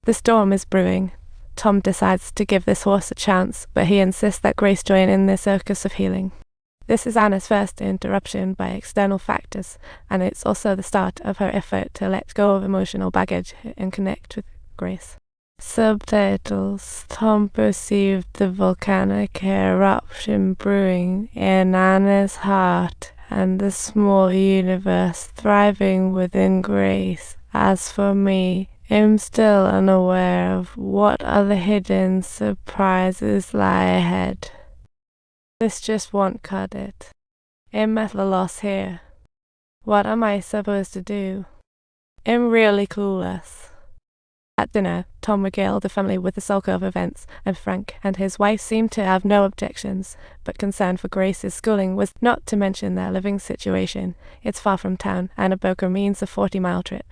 The storm is brewing. Tom decides to give this horse a chance, but he insists that Grace join in the circus of healing. This is Anna's first interruption by external factors, and it's also the start of her effort to let go of emotional baggage and connect with Grace. Subtitles. Tom perceived the volcanic eruption brewing in Anna's heart and the small universe thriving within Grace. As for me, I'm still unaware of what other hidden surprises lie ahead. This just won't cut it. I'm at a loss here. What am I supposed to do? I'm really clueless. At dinner, Tom regaled the family with the sulk of events, and Frank and his wife seemed to have no objections, but concern for Grace's schooling was not to mention their living situation. It's far from town, and a Boker means a 40-mile trip.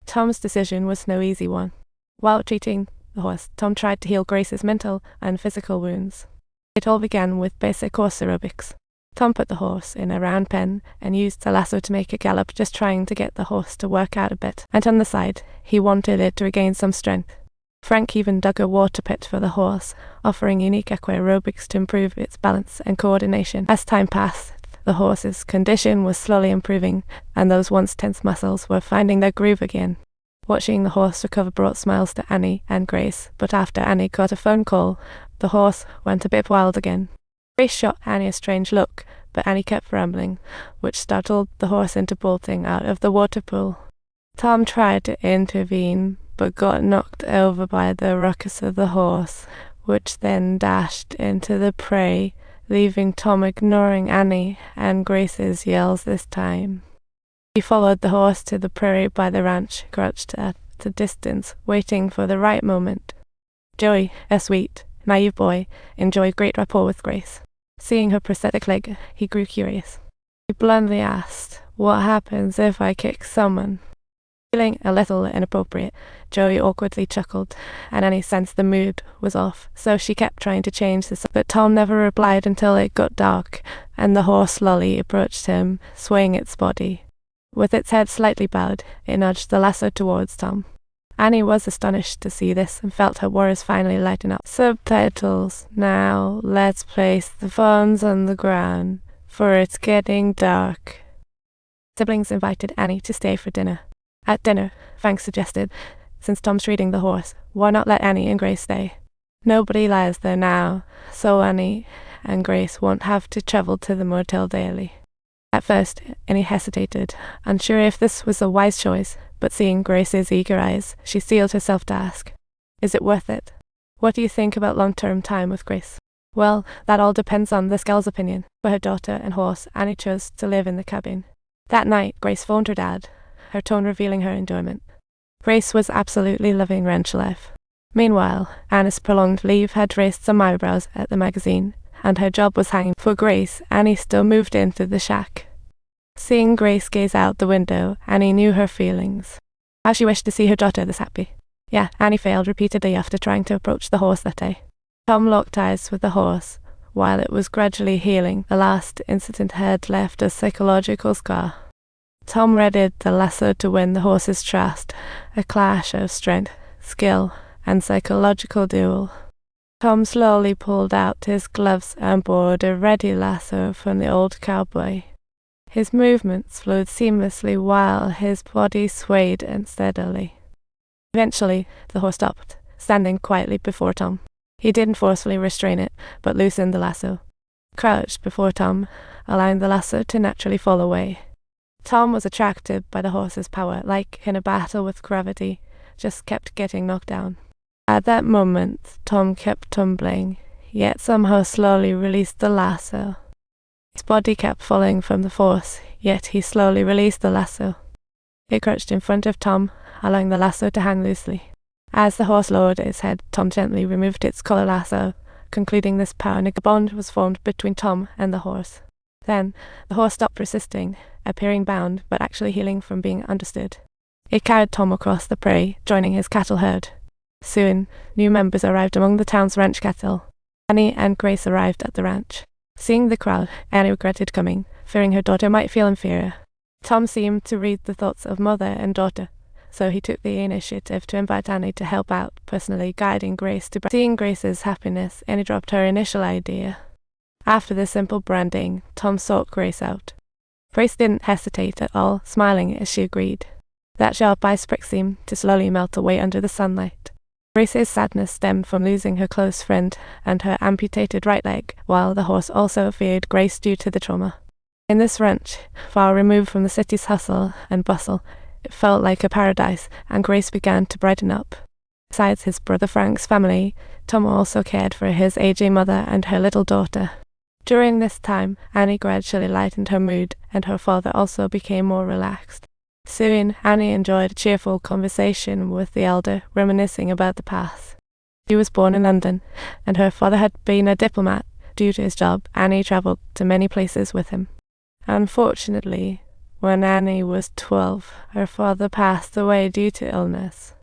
Tom's decision was no easy one. While treating the horse, Tom tried to heal Grace's mental and physical wounds. It all began with basic horse aerobics. Tom put the horse in a round pen and used the lasso to make it gallop, just trying to get the horse to work out a bit, and on the side, he wanted it to regain some strength. Frank even dug a water pit for the horse, offering unique aqua aerobics to improve its balance and coordination. As time passed, the horse's condition was slowly improving, and those once tense muscles were finding their groove again. Watching the horse recover brought smiles to Annie and Grace, but after Annie got a phone call, the horse went a bit wild again. Grace shot Annie a strange look, but Annie kept rambling, which startled the horse into bolting out of the water pool. Tom tried to intervene, but got knocked over by the ruckus of the horse, which then dashed into the prey, leaving Tom ignoring Annie and Grace's yells this time. He followed the horse to the prairie by the ranch, crouched at a distance, waiting for the right moment. Joey, a sweet, naive boy, enjoyed great rapport with Grace. Seeing her prosthetic leg, he grew curious. He bluntly asked, "What happens if I kick someone?" Feeling a little inappropriate, Joey awkwardly chuckled, and Annie sensed the mood was off, so she kept trying to change the subject. But Tom never replied until it got dark, and the horse slowly approached him, swaying its body. With its head slightly bowed, it nudged the lasso towards Tom. Annie was astonished to see this and felt her worries finally lighten up. Subtitles. Now, let's place the phones on the ground, for it's getting dark. Siblings invited Annie to stay for dinner. At dinner, Frank suggested, since Tom's treating the horse, why not let Annie and Grace stay? Nobody lies there now, so Annie and Grace won't have to travel to the motel daily. At first, Annie hesitated, unsure if this was a wise choice, but seeing Grace's eager eyes, she steeled herself to ask, "Is it worth it? What do you think about long-term time with Grace?" Well, that all depends on this gal's opinion. For her daughter and horse, Annie chose to live in the cabin. That night, Grace phoned her dad, her tone revealing her enjoyment. Grace was absolutely loving ranch life. Meanwhile, Anna's prolonged leave had raised some eyebrows at the magazine, and her job was hanging. For Grace, Annie still moved into the shack. Seeing Grace gaze out the window, Annie knew her feelings. How she wished to see her daughter this happy. Yeah, Annie failed repeatedly after trying to approach the horse that day. Tom locked eyes with the horse. While it was gradually healing, the last incident had left a psychological scar. Tom readied the lasso to win the horse's trust, a clash of strength, skill, and psychological duel. Tom slowly pulled out his gloves and brought a ready lasso from the old cowboy. His movements flowed seamlessly while his body swayed unsteadily. Eventually, the horse stopped, standing quietly before Tom. He didn't forcefully restrain it, but loosened the lasso. Crouched before Tom, allowing the lasso to naturally fall away. Tom was attracted by the horse's power, like in a battle with gravity, just kept getting knocked down. At that moment, Tom kept tumbling, yet somehow slowly released the lasso. His body kept falling from the force, yet he slowly released the lasso. It crouched in front of Tom, allowing the lasso to hang loosely. As the horse lowered its head, Tom gently removed its collar lasso, concluding this power and a bond was formed between Tom and the horse. Then, the horse stopped resisting, appearing bound, but actually healing from being understood. It carried Tom across the prairie, joining his cattle herd. Soon, new members arrived among the town's ranch cattle. Annie and Grace arrived at the ranch. Seeing the crowd, Annie regretted coming, fearing her daughter might feel inferior. Tom seemed to read the thoughts of mother and daughter. so he took the initiative to invite Annie to help out, personally guiding Grace to seeing Grace's happiness, and he dropped her initial idea. After the simple branding, Tom sought Grace out. Grace didn't hesitate at all, smiling as she agreed. That sharp ice prick seemed to slowly melt away under the sunlight. Grace's sadness stemmed from losing her close friend and her amputated right leg, while the horse also feared Grace due to the trauma. In this ranch, far removed from the city's hustle and bustle, it felt like a paradise, and Grace began to brighten up. Besides his brother Frank's family, Tom also cared for his aging mother and her little daughter. During this time, Annie gradually lightened her mood, and her father also became more relaxed. Soon, Annie enjoyed a cheerful conversation with the elder, reminiscing about the past. She was born in London, and her father had been a diplomat. Due to his job, Annie travelled to many places with him. Unfortunately, when Annie was 12, her father passed away due to illness.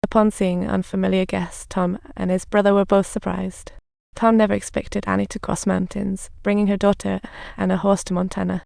Upon seeing unfamiliar guests, Tom and his brother were both surprised. Tom never expected Annie to cross mountains, bringing her daughter and a horse to Montana.